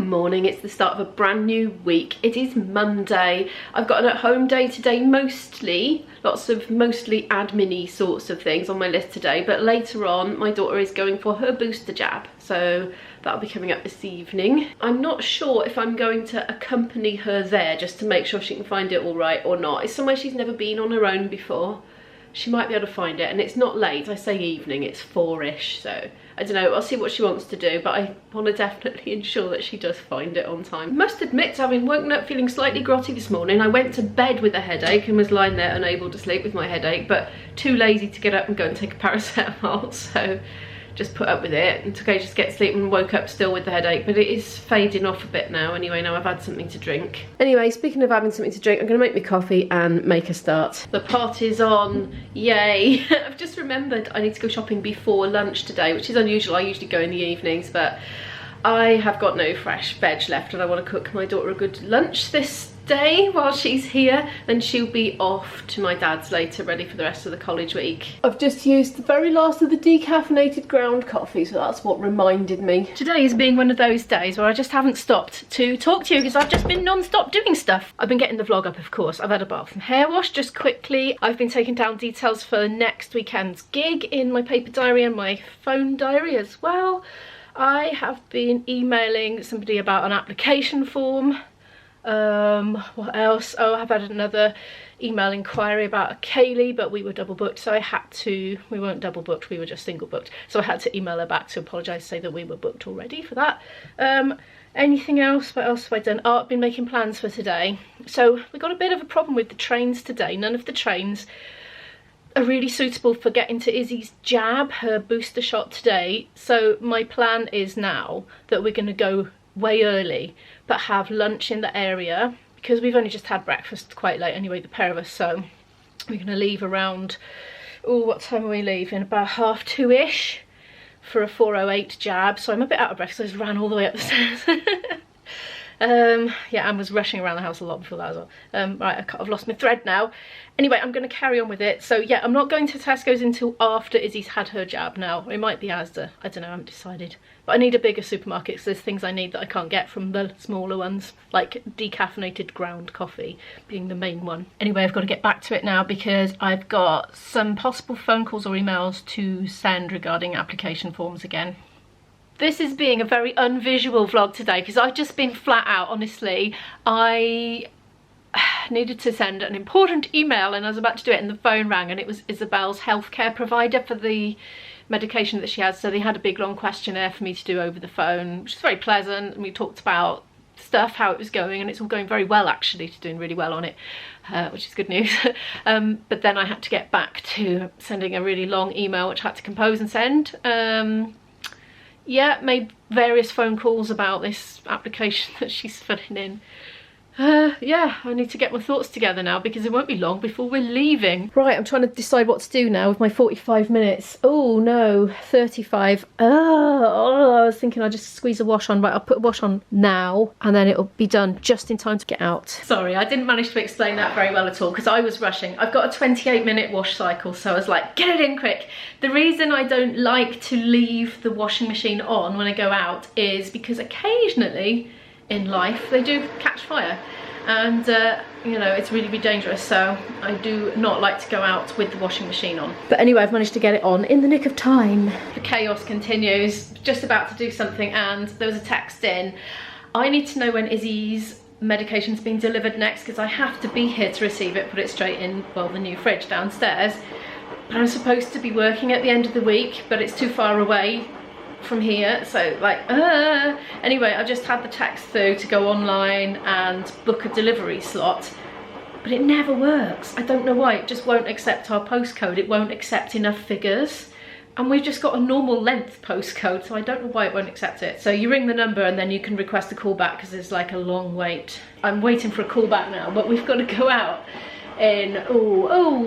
morning, it's the start of a brand new week. It is Monday. I've got an at-home day today, mostly admin-y sorts of things on my list today, but later on my daughter is going for her booster jab, so that'll be coming up this evening. I'm not sure if I'm going to accompany her there just to make sure she can find it all right or not. It's somewhere she's never been on her own before. She might be able to find it, and it's not late. I say evening, it's 4ish, so I don't know. I'll see what she wants to do, but I want to definitely ensure that she does find it on time. I must admit, having woken up feeling slightly grotty this morning, I went to bed with a headache and was lying there unable to sleep with my headache, but too lazy to get up and go and take a paracetamol, so just put up with it. It took ages to get to sleep and woke up still with the headache, but it is fading off a bit now anyway. Now I've had something to drink. Anyway, speaking of having something to drink, I'm going to make me coffee and make a start. The party's on, yay. I've just remembered I need to go shopping before lunch today, which is unusual. I usually go in the evenings, but I have got no fresh veg left and I want to cook my daughter a good lunch this day while she's here, and she'll be off to my dad's later, ready for the rest of the college week. I've just used the very last of the decaffeinated ground coffee, so that's what reminded me. Today is being one of those days where I just haven't stopped to talk to you because I've just been non-stop doing stuff. I've been getting the vlog up, of course. I've had a bath and hair wash just quickly. I've been taking down details for next weekend's gig in my paper diary and my phone diary as well. I have been emailing somebody about an application form. What else? Oh, I've had another email inquiry about a Kaylee, but we were double booked, so I had to, we weren't double booked, we were just single booked, so I had to email her back to apologise, say that we were booked already for that. Anything else? What else have I done? Oh, I've been making plans for today. So we got a bit of a problem with the trains today. None of the trains are really suitable for getting to Izzy's jab, her booster shot today, so my plan is now that we're going to go way early but have lunch in the area because we've only just had breakfast quite late anyway, the pair of us, so we're going to leave around, oh, what time are we leaving? About 2:30ish for a 4:08 jab, so I'm a bit out of breath because I just ran all the way up the stairs. Yeah, and was rushing around the house a lot before that as well. Right, I've lost my thread now. Anyway, I'm going to carry on with it. So yeah, I'm not going to Tesco's until after Izzy's had her jab now. It might be Asda, I don't know, I haven't decided. But I need a bigger supermarket because there's things I need that I can't get from the smaller ones, like decaffeinated ground coffee being the main one. Anyway, I've got to get back to it now because I've got some possible phone calls or emails to send regarding application forms again. This is being a very unvisual vlog today because I've just been flat out, honestly. I needed to send an important email and I was about to do it and the phone rang, and it was Isabel's healthcare provider for the medication that she has. So they had a big long questionnaire for me to do over the phone, which is very pleasant, and we talked about stuff, how it was going, and it's all going very well actually. She's doing really well on it, which is good news. But then I had to get back to sending a really long email which I had to compose and send. Yeah, made various phone calls about this application that she's filling in. Yeah, I need to get my thoughts together now because it won't be long before we're leaving. Right, I'm trying to decide what to do now with my 45 minutes. Oh no, 35. Oh, I was thinking I'd just squeeze a wash on. Right, I'll put a wash on now and then it'll be done just in time to get out. Sorry, I didn't manage to explain that very well at all because I was rushing. I've got a 28-minute wash cycle, so I was like, get it in quick. The reason I don't like to leave the washing machine on when I go out is because occasionally in life they do catch fire, and you know, it's really dangerous, so I do not like to go out with the washing machine on. But anyway, I've managed to get it on in the nick of time. The chaos continues. Just about to do something and there was a text in. I need to know when Izzy's medication's being delivered next because I have to be here to receive it, put it straight in, well, the new fridge downstairs. But I'm supposed to be working at the end of the week, but it's too far away from here, so like anyway, I just had the text through to go online and book a delivery slot, but it never works. I don't know why. It just won't accept our postcode. It won't accept enough figures, and we've just got a normal length postcode, so I don't know why it won't accept it. So you ring the number and then you can request a call back because there's like a long wait. I'm waiting for a call back now, but we've got to go out in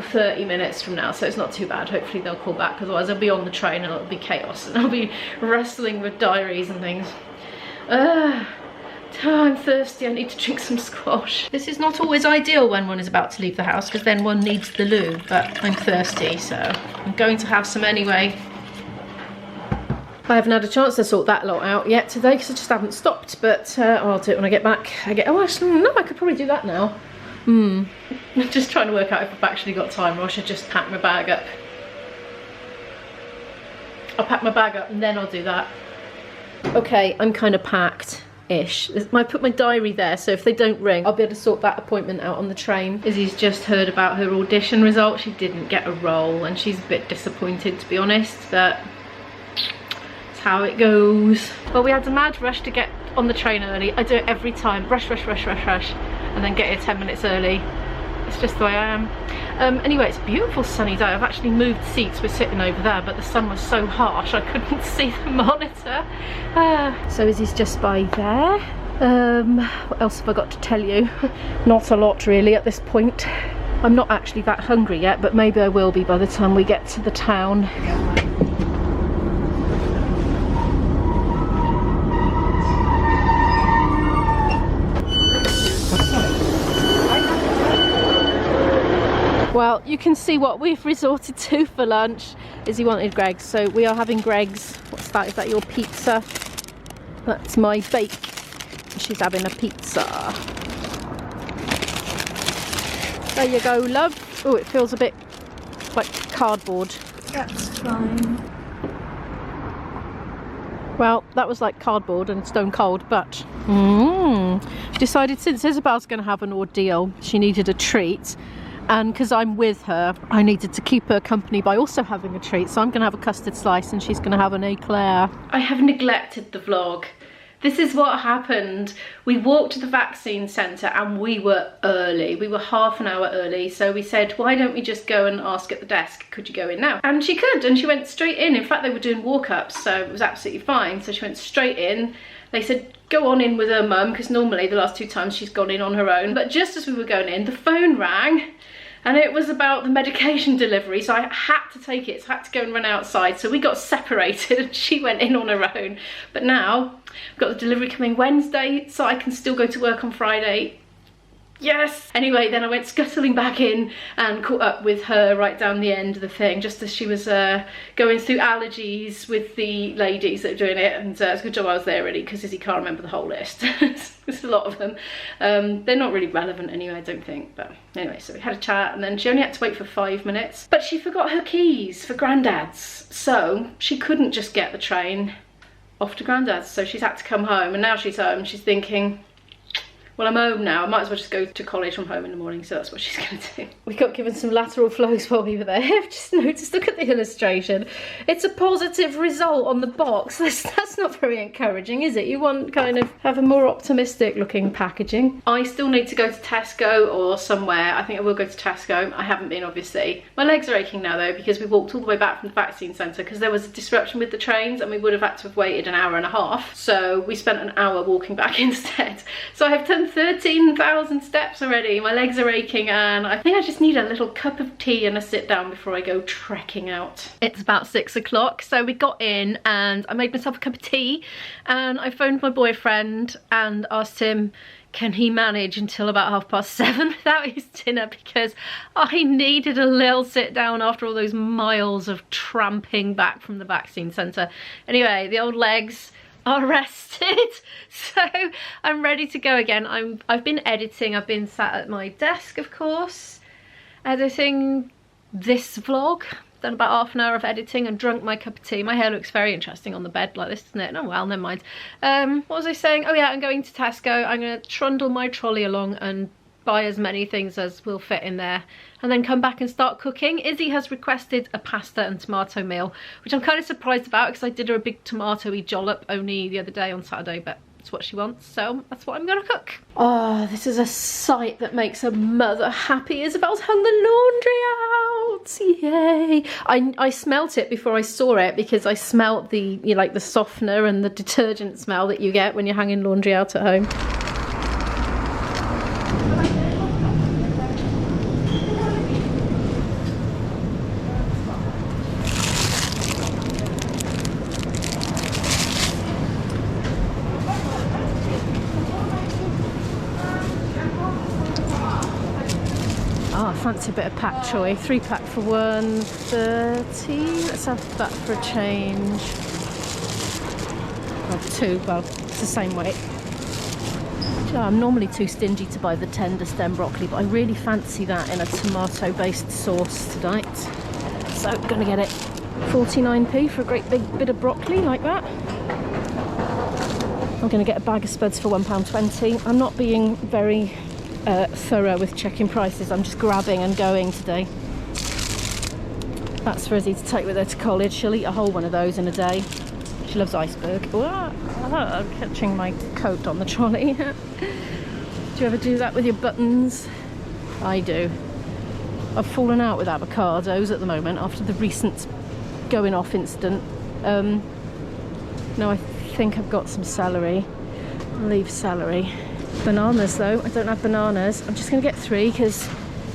30 minutes from now, so it's not too bad. Hopefully they'll call back, otherwise I'll be on the train and it'll be chaos and I'll be wrestling with diaries and things. I'm thirsty, I need to drink some squash. This is not always ideal when one is about to leave the house because then one needs the loo, but I'm thirsty, so I'm going to have some anyway. I haven't had a chance to sort that lot out yet today because I just haven't stopped, but I'll do it when I get back. Oh, actually, no, I could probably do that now. I'm just trying to work out if I've actually got time, or I should just pack my bag up. I'll pack my bag up and then I'll do that. Okay, I'm kind of packed-ish. I put my diary there, so if they don't ring, I'll be able to sort that appointment out on the train. Izzy's just heard about her audition results. She didn't get a role, and she's a bit disappointed, to be honest, but it's how it goes. Well, we had a mad rush to get on the train early. I do it every time. Rush, rush, rush, rush, rush, and then get here 10 minutes early. It's just the way I am. Anyway, it's a beautiful sunny day. I've actually moved seats. We're sitting over there, but the sun was so harsh I couldn't see the monitor. So Izzy's just by there. What else have I got to tell you? Not a lot really at this point. I'm not actually that hungry yet, but maybe I will be by the time we get to the town. Well, you can see what we've resorted to for lunch. Izzy wanted Greggs, so we are having Greggs. What's that? Is that your pizza? That's my bake. She's having a pizza. There you go, love. Oh, it feels a bit like cardboard. That's fine. Well, that was like cardboard and stone cold, but decided since Isabel's going to have an ordeal, she needed a treat. And because I'm with her, I needed to keep her company by also having a treat. So I'm going to have a custard slice and she's going to have an eclair. I have neglected the vlog. This is what happened. We walked to the vaccine centre and we were early. We were half an hour early. So we said, why don't we just go and ask at the desk, could you go in now? And she could, and she went straight in. In fact, they were doing walk-ups, so it was absolutely fine. So she went straight in. They said, go on in with her mum, because normally the last 2 times she's gone in on her own. But just as we were going in, the phone rang. And it was about the medication delivery, so I had to take it, so I had to go and run outside. So we got separated and she went in on her own. But now, I've got the delivery coming Wednesday, so I can still go to work on Friday. Yes! Anyway, then I went scuttling back in and caught up with her right down the end of the thing, just as she was going through allergies with the ladies that are doing it. And it's a good job I was there really, because Izzy can't remember the whole list. There's a lot of them. They're not really relevant anyway, I don't think. But anyway, so we had a chat and then she only had to wait for 5 minutes. But she forgot her keys for Grandad's. So she couldn't just get the train off to Grandad's. So she's had to come home, and now she's home. She's thinking, well, I'm home now, I might as well just go to college from home in the morning, so that's what she's going to do. We got given some lateral flows while we were there. I've just noticed, look at the illustration. It's a positive result on the box. That's not very encouraging, is it? You want kind of have a more optimistic looking packaging. I still need to go to Tesco or somewhere. I think I will go to Tesco. I haven't been, obviously. My legs are aching now though, because we walked all the way back from the vaccine centre because there was a disruption with the trains and we would have had to have waited an hour and a half. So we spent an hour walking back instead. So I have done 13,000 steps already. My legs are aching and I think I just need a little cup of tea and a sit down before I go trekking out. It's about 6 o'clock, so we got in and I made myself a cup of tea and I phoned my boyfriend and asked him, can he manage until about 7:30 without his dinner, because I needed a little sit down after all those miles of tramping back from the vaccine centre. Anyway, the old legs are rested, so I'm ready to go again. I've been editing. I've been sat at my desk, of course, editing this vlog. Done about half an hour of editing and drunk my cup of tea. My hair looks very interesting on the bed like this, doesn't it? Oh well, never mind. What was I saying? Oh yeah, I'm going to Tesco. I'm going to trundle my trolley along and buy as many things as will fit in there and then come back and start cooking. Izzy has requested a pasta and tomato meal, which I'm kind of surprised about because I did her a big tomatoey jollop only the other day on Saturday, but it's what she wants, so that's what I'm gonna cook. Oh, this is a sight that makes a mother happy. Isabel's hung the laundry out. Yay. I smelt it before I saw it because I smelt the, you know, like the softener and the detergent smell that you get when you're hanging laundry out at home. Fancy a bit of pak choy. 3-pack for 130. Let's have that for a change. well, it's the same weight. I'm normally too stingy to buy the tender stem broccoli, but I really fancy that in a tomato based sauce tonight, so I'm gonna get it. 49p for a great big bit of broccoli like that. I'm gonna get a bag of spuds for £1.20. I'm not being very thorough with checking prices, I'm just grabbing and going today. That's for Izzy to take with her to college. She'll eat a whole one of those in a day. She loves iceberg. Oh, I'm catching my coat on the trolley. Do you ever do that with your buttons? I do. I've fallen out with avocados at the moment after the recent going off incident. No, I think I've got some celery. I'll leave celery. Bananas though, I don't have bananas. I'm just going to get 3 because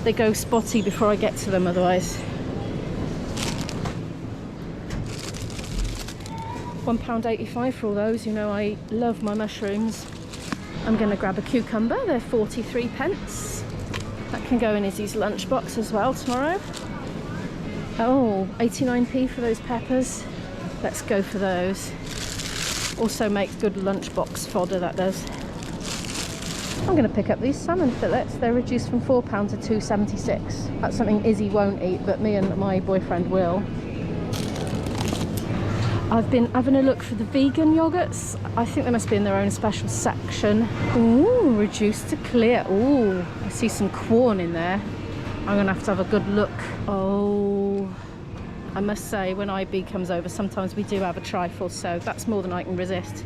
they go spotty before I get to them otherwise. £1.85 for all those. You know I love my mushrooms. I'm going to grab a cucumber, they're 43p. That can go in Izzy's lunchbox as well tomorrow. Oh, 89p for those peppers. Let's go for those. Also makes good lunchbox fodder, that does. I'm going to pick up these salmon fillets. They're reduced from £4 to £2.76. That's something Izzy won't eat, but me and my boyfriend will. I've been having a look for the vegan yogurts. I think they must be in their own special section. Ooh, reduced to clear. Ooh, I see some corn in there. I'm gonna have to have a good look. Oh, I must say, when IB comes over, sometimes we do have a trifle, so that's more than I can resist.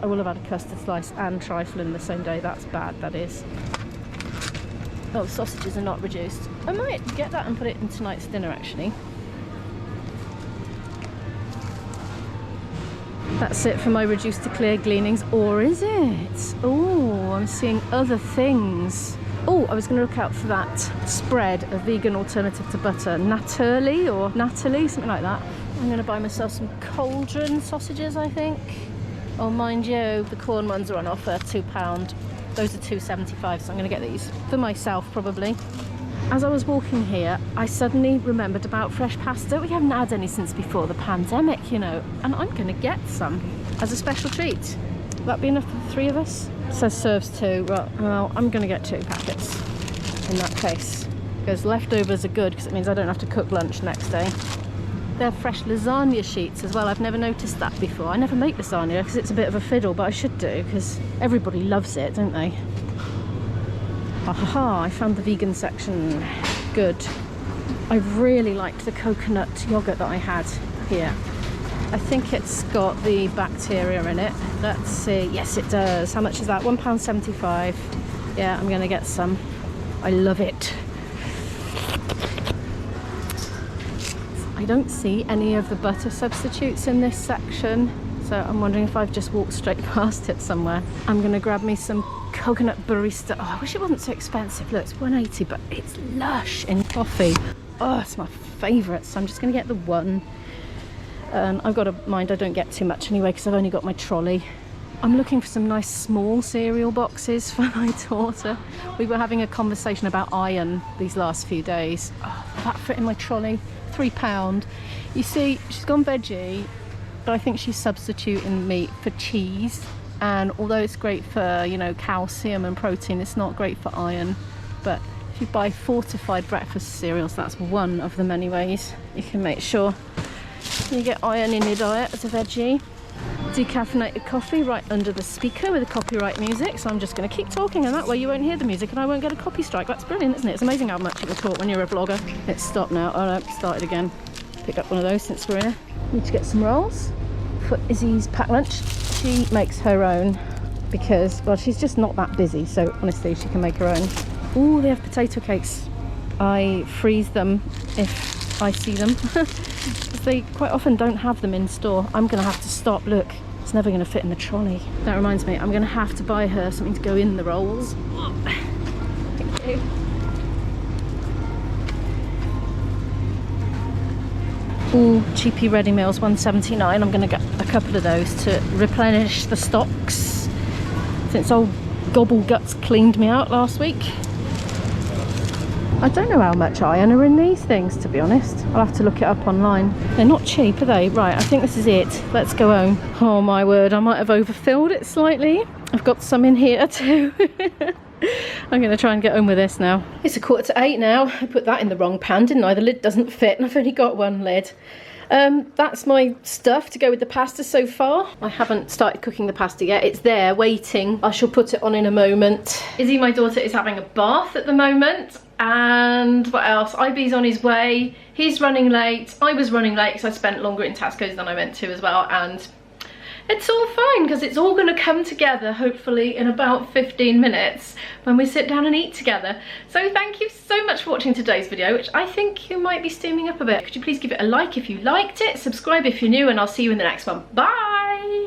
I will have had a custard slice and trifle in the same day. That's bad, that is. Oh, sausages are not reduced. I might get that and put it in tonight's dinner, actually. That's it for my reduced to clear gleanings, or is it? Oh, I'm seeing other things. Oh, I was going to look out for that spread, a vegan alternative to butter. Natalie, something like that. I'm going to buy myself some cauldron sausages, I think. Oh, mind you, the corn ones are on offer, £2. Those are £2.75, so I'm going to get these for myself, probably. As I was walking here, I suddenly remembered about fresh pasta. We haven't had any since before the pandemic, you know, and I'm going to get some as a special treat. Will that be enough for the 3 of us? It says serves 2. Well, I'm going to get 2 packets in that case, because leftovers are good because it means I don't have to cook lunch next day. They're fresh lasagna sheets as well. I've never noticed that before. I never make lasagna because it's a bit of a fiddle, but I should do because everybody loves it, don't they? Aha, I found the vegan section. Good. I really liked the coconut yogurt that I had here. I think it's got the bacteria in it. Let's see. Yes, it does. How much is that? £1.75. Yeah, I'm going to get some. I love it. I don't see any of the butter substitutes in this section, so I'm wondering if I've just walked straight past it somewhere. I'm going to grab me some coconut barista. Oh, I wish it wasn't so expensive. Look, it's £1.80, but it's lush in coffee. Oh, it's my favourite, so I'm just going to get the one. I've got to mind I don't get too much anyway because I've only got my trolley. I'm looking for some nice small cereal boxes for my daughter. We were having a conversation about iron these last few days. Oh, that fit in my trolley, £3. You see, she's gone veggie, but I think she's substituting meat for cheese. And although it's great for, you know, calcium and protein, it's not great for iron. But if you buy fortified breakfast cereals, that's one of the many ways you can make sure you get iron in your diet as a veggie. Decaffeinated coffee right under the speaker with the copyright music, so I'm just going to keep talking, and that way you won't hear the music and I won't get a copy strike. That's brilliant, isn't it? It's amazing how much it will talk when you're a vlogger. It's stopped now. Oh no, started again. Pick up one of those since we're here. Need to get some rolls for Izzy's packed lunch. She makes her own because, well, she's just not that busy, so honestly she can make her own. Ooh, they have potato cakes. I freeze them if I see them. They quite often don't have them in store. I'm going to have to stop. Look, it's never going to fit in the trolley. That reminds me, I'm going to have to buy her something to go in the rolls. Thank you. Ooh, cheapy ready meals, £1.79. I'm going to get a couple of those to replenish the stocks since old Gobbleguts cleaned me out last week. I don't know how much iron are in these things, to be honest. I'll have to look it up online. They're not cheap, are they? Right, I think this is it. Let's go home. Oh my word, I might have overfilled it slightly. I've got some in here too. I'm going to try and get home with this now. It's 7:45 now. I put that in the wrong pan, didn't I? The lid doesn't fit and I've only got one lid. That's my stuff to go with the pasta so far. I haven't started cooking the pasta yet. It's there waiting. I shall put it on in a moment. Izzy, my daughter, is having a bath at the moment. And what else? IB's on his way. He's running late. I was running late because I spent longer in Tesco's than I meant to as well. And it's all fine because it's all going to come together hopefully in about 15 minutes when we sit down and eat together. So thank you so much for watching today's video, which I think you might be steaming up a bit. Could you please give it a like if you liked it, subscribe if you're new, and I'll see you in the next one. Bye!